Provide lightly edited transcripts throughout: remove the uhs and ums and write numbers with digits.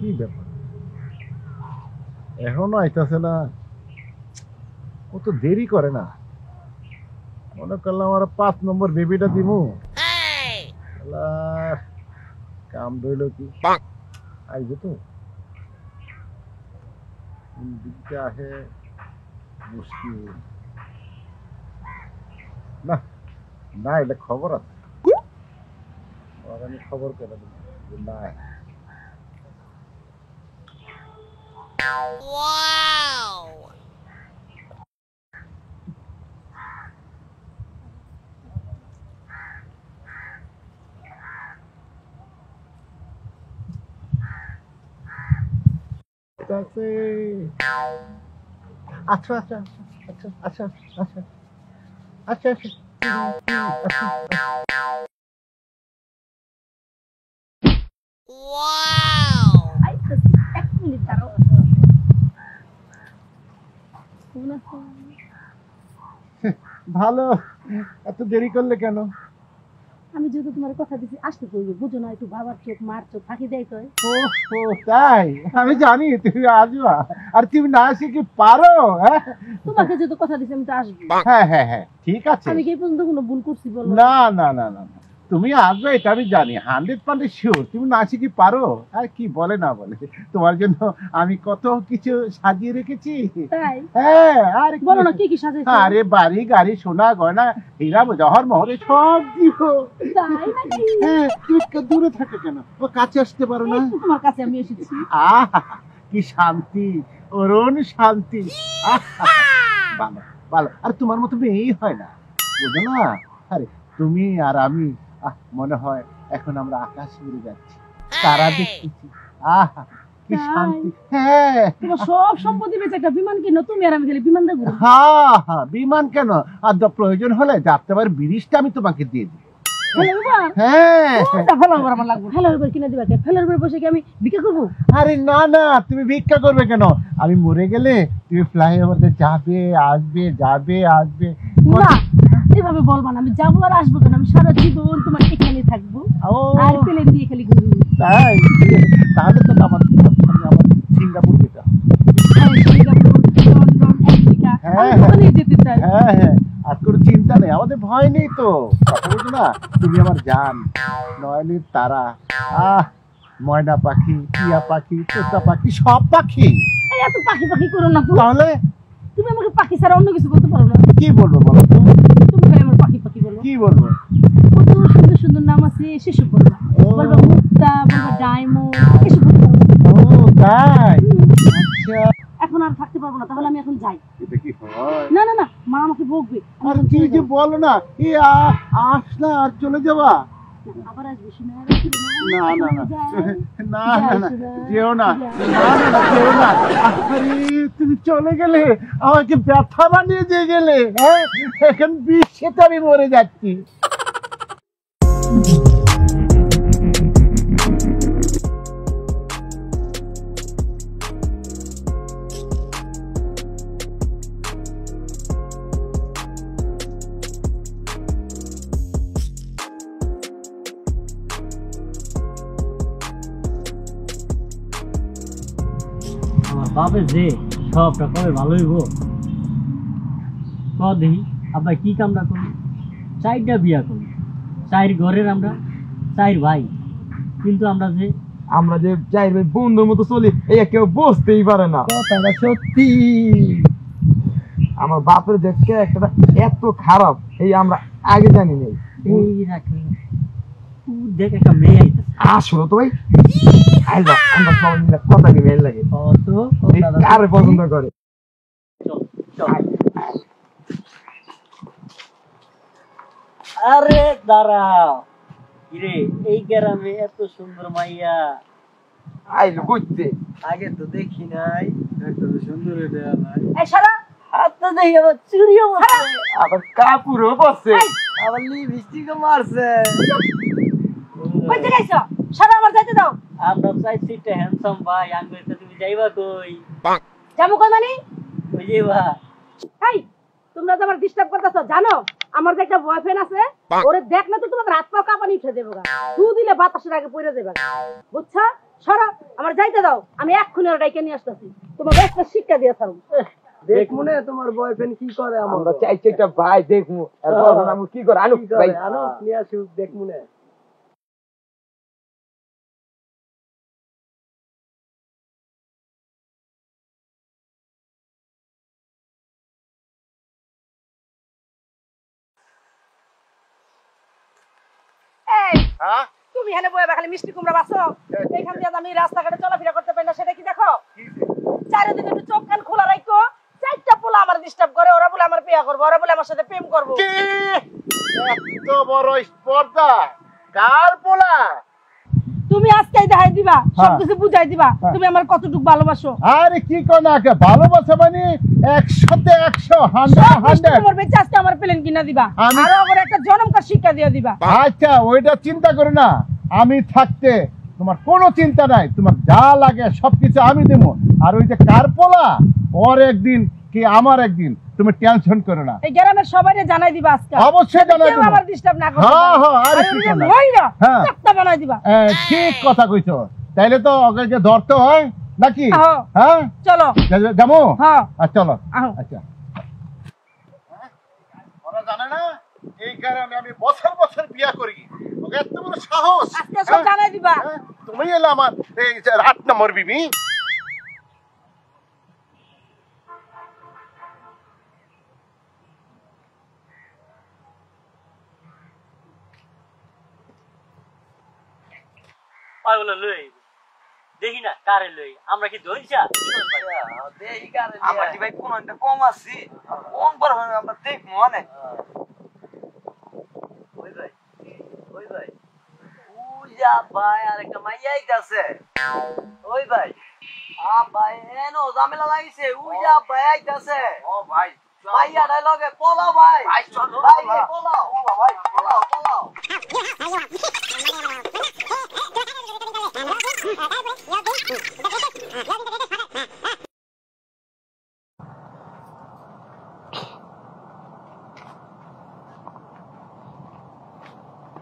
কি ব্যাপার এখনো আইতাছে না ও তো দেরি করে না মনে করলাম আর 5 নম্বর বেবিটা দিমু কাম ধইল কি আইবে তো দিকটা আসে মুশকিল না না এটা খবর আছে আমি খবর করে দেব না আচ্ছা আচ্ছা আচ্ছা আচ্ছা আচ্ছা আচ্ছা আচ্ছা ভালো এত দেরি করলে কেন আমি যেহেতু তোমার কথা দিচ্ছি আসতে করবো বুঝো না একটু বাবার চোখ মার চোখ ফাঁকি দেয় তো ও তাই আমি জানি তুমি আসবা আর তুমি না আসে কি পারো হ্যাঁ তোমাকে যেহেতু কথা দিচ্ছি আমি তো আসবো হ্যাঁ হ্যাঁ হ্যাঁ ঠিক আছে আমি কি পর্যন্ত কোনো ভুল করছি বলো না না না না তুমি আসবে এটা আমি জানি 100% শিওর তুমি না আসে কি পারো আর কি বলে না বলে তোমার জন্য আমি কত কিছু সাজিয়ে রেখেছি তাই হ্যাঁ আর বলো না কি কি সাজাইছো আরে বাড়ি গাড়ি সোনা গয়না হীরা জহর মহরে সব দিব তাই নাকি হ্যাঁ তুমি দূরে থাকো কেন ও কাছে আসতে পারো না তোমার কাছে আমি এসেছি আহা কি শান্তি অরুণ শান্তি ভালো ভালো আর তোমার মতো মেয়েই হয় না বুঝো না আরে তুমি আর আমি মনে হয় এখন আমরা আকাশ উড়ে যাচ্ছি তারা দেখতেছি আহা কি শান্তি হ্যাঁ তোমার সব সম্পত্তি বেচে একটা বিমান কিনো তুমি আর আমি খালি বিমান দেখবো হ্যাঁ হ্যাঁ বিমান কেন আর প্রয়োজন হলে যাত্রাবার ব্রিজটা আমি তোমাকে দিয়ে দিই আরে না না তুমি ভিক্ষা করবে কেন আমি মরে গেলে তুমি ফ্লাইওভার যাবে আসবে যাবে আসবে এভাবে বলবা না আমি যাবো আর আসবো কেন আমি সারা জীবন তোমার এখানে থাকবো আর প্লেন দিয়ে খালি ঘুরবো তাই তাহলে তো আমার সিঙ্গাপুর যেতে হবে হ্যাঁ হ্যাঁ আর কোনো চিন্তা নেই আমাদের ভয় নেই তো কথা বলছো না তুমি আমার জান নয়নের তারা ময়না পাখি টিয়া পাখি তোতা পাখি সব পাখি এত পাখি পাখি করো না তাহলে তুমি আমাকে পাখি ছাড়া অন্য কিছু বলতে পারো না কি বলবো বলো তো তুমি আমার পাখি পাখি বলো কি বলবো কত সুন্দর সুন্দর নাম আছে সেসব বলবা বলবা মুক্তা বলবা ডায়মন্ড এসব বলবা ও তাই আচ্ছা এখন আর থাকতে পারবো না তাহলে আমি এখন যাই এটা কি হয় না না না মা আমাকে বকবে আর কি যে বলো না এই আস না আর চলে যাবা আবার আসবে শুনে না না না না না যেও না না না যেও না আরে তুমি চলে গেলে আমাকে ব্যথা বানিয়ে দিয়ে গেলে হ্যাঁ এখন বিশ্বেতে আমি মরে যাচ্ছি বাপের যে সবটা কবে ভালো হইব দেখি আপনার কি কামটা করি 4টা বিয়া করি 4 ঘরের আমরা 4 ভাই কিন্তু আমরা যে 4 ভাই বন্ধুর মতো চলি এই কেউ বুঝতেই পারে না কথাটা সত্যি আমার বাপের দেখে একটা এত খারাপ এই আমরা আগে জানি নাই এই রাখি দেখ একটা মেয়ে আইতাছে আসলো তো ভাই আইলো আমরা সবাই মিলে কথা কি মেল লাগে কত কারে পছন্দ করে আরে দাঁড়াও কিরে এই গ্রামে এত সুন্দর মাইয়া আইলো বুঝতে আগে তো দেখি নাই এত সুন্দর এটা নাই এই সারা হাতটা দেখি আবার চুরিও মারছে আবার কাপুরও বসে আবার লিপস্টিকও মারছে কই যাইছো সারা আমার যাইতে দাও আমরা চাইছি একটা হ্যান্ডসাম ভাই আঙ্গুলটা তুমি যাইবা কই যাবো কই মানে ওই যাইবা এই তোমরা তো আমার ডিস্টার্ব করতেছো জানো আমার যে একটা বয়ফ্রেন্ড আছে ওরে দেখলে তো তোমাদের হাত পা কাঁপানি উঠে দেবো গা দু দিলে বাতাসের আগে পড়ে যাবে বুঝছো সরো আমার যাইতে দাও, আমি এক্ষুনি ওর ডাইকে নিয়ে আসতেছি, তোমাকে একটা শিক্ষা দিয়ে থাকবো। দেখমু না তোমার বয়ফ্রেন্ড কি করে আমরা চাইছি একটা ভাই দেখমু এরপর আমি কি করে আনুক ভাই আনো নিয়ে আসুক দেখমু না। এই হ্যাঁ তুমি এখানে বয়ে খালি মিষ্টি কুমড়া বাছো, এইখান দিয়ে আমি রাস্তাঘাটে চলাফেরা করতে পারি না, সেটা কি দেখো? চারিদিকে একটু চোখ কান খোলা রাখো। চারটা পোলা আমার ডিস্টার্ব করে, ওরা বলে আমার বিয়ে করবো, ওরা বলে আমার সাথে প্রেম করবো। কি এত বড় স্পর্ধা কার পোলা? তুমি আজকেই দেখাই দিবা, সবকিছু বুঝাই দিবা তুমি আমার কতটুকু ভালোবাসো। আরে কি কো না কে ভালোবাসা মানে 100 তে 100 100 তোমার বেঁচে আজকে আমার প্লেন কিনা দিবা, আর ওর একটা জনমকার শিক্ষা দিয়ে দিবা। আচ্ছা ওইটা চিন্তা করো না, আমি থাকতে তোমার কোনো চিন্তা নাই, তোমার যা লাগে সবকিছু আমি দেবো। আর ওই যে কার পোলা ওর একদিন কি আমার একদিন, তুমি টেনশন করো না। এই গ্রামের সবাইকে জানাই দিবা আজকে, অবশ্যই জানাই কেউ দেব। আমার ডিস্টার্ব না করে। হ্যাঁ হ্যাঁ আরে কি করনা হ্যাঁ চাপটা বানাই দিবা। ঠিক কথা কইছো, তাইলে তো ওকে ধরতে হয় নাকি? হ্যাঁ। হ্যাঁ চলো যাবো। হ্যাঁ চলো আহো। আচ্ছা ওরা জানে না এই কারণে আমি বছর বছর বিয়া করি, ওকে এত বড় সাহস। আজকে সব জানাই দিবা। তুমি এলে আমার এই 8 নম্বর বিবি। পাগল লই দেখি না কারে লই, আমরা কি ধইছা? আমরা কি ভাই কোন একটা কম আছি কোন বার আমরা দেখমু মানে ওই ভাই উজা ভাই আর একটা মাইয়া আইতাছে। ওই ভাই ভাই এনো ঝামেলা লাগিছে, উজা ভাই আইতাছে। ও ভাই মাইয়া ডাই লগে পলাও ভাই, ভাই পলাও ভাই পলাও।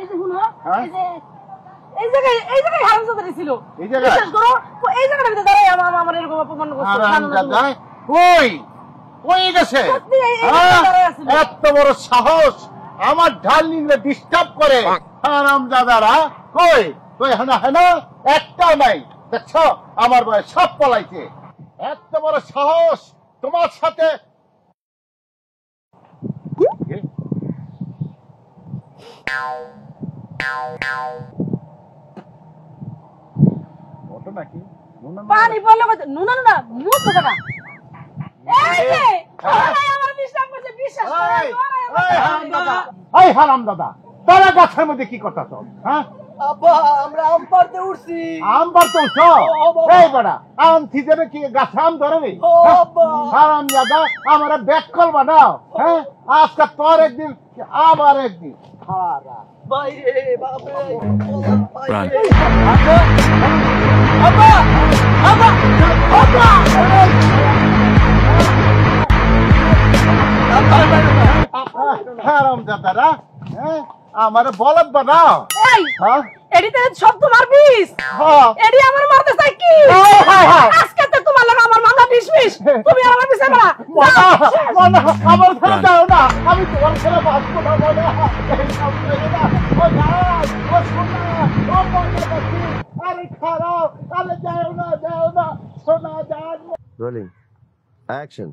এই যে শুনো, হ্যাঁ? এই জায়গায় হারামজাদা ছিল। এই জায়গায়? বিশ্বাস করো, এই জায়গাটার ভিতরে দাঁড়াই আমার এরকম অপমান করছে। হারামজাদা কই গেছে? সত্যি এই হ্যাঁ? দাঁড়ায় আছিল। এত বড় সাহস আমার ডার্লিংরে ডিস্টার্ব করে। হারামজাদারা কই কই হেনা একটাও নাই, দেখছো আমার বয়স সব পলাইছে। এত বড় সাহস তোমার সাথে। ওটা নাকি পানি পড়লে নুনা মুখ কথা। এই যে ওরাই আমার ডিস্টার্ব করছে, বিশ্বাস করো। এই হারামজাদা তারা গাছের মধ্যে কি করতেছ? হ্যাঁ আব্বা আমরা আম পাড়তে উঠছি। আম পারতো এই বেড়া আম থিজেরে কি গাছ আম ধরে নি? হারামজাদা আমার ব্যাক কল বানাও। হ্যাঁ আজকে তোর একদিন আবার একদিন। বাইরে বাপরে বাইরে হারামজাদারা হ্যাঁ আমার বলদ বানাও। এই হ্যাঁ এডিতে সব তোমার বিষ, হ্যাঁ এডি আমার মারতে চাই কি? আজকে তো তোমার লাগা আমার মাথা ডিসমিস, তুমি আমার পিছে মারা। আমার ঘরে যাও না, আমি তোমার ঘরে বাঁচবো না বলে। এই সব করে না ও যাও ও শোনা ও মনে রাখি। আরে খারাপ আরে যাও না শোনা যান। Rolling. Action.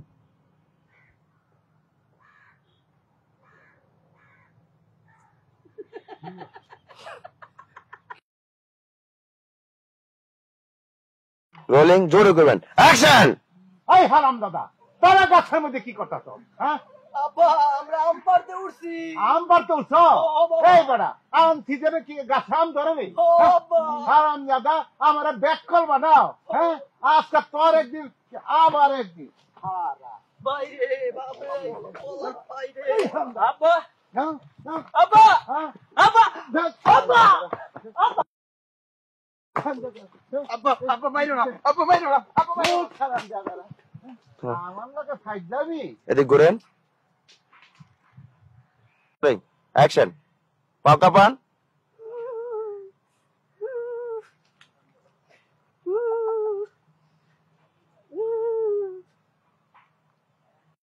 Rolling. জোরে করবেন। Action. এই হারামজাদা তারা গাছের মধ্যে কি করতেছ? হ্যাঁ আব্বা আমরা আম পাড়তে উঠছি। আম পারতো এই বেড়া আম থিজেরে কি গাছ আম ধরে নি? হারামজাদা আমার ব্যাক কল বানাও। হ্যাঁ আজকে তোর একদিন আবার একদিন। বাইরে বাপরে বাইরে আব্বা নাও, নাও, আব্বা হ্যাঁ, আব্বা দেখ, আব্বা আব্বা মাইরো না আব্বা মাইরো না আব্বা মাইরো না। হারামজাদারা আমার লোকে ফাইট যাবি। এদিক ঘুরেন। Rolling. Action. পাও কাপান।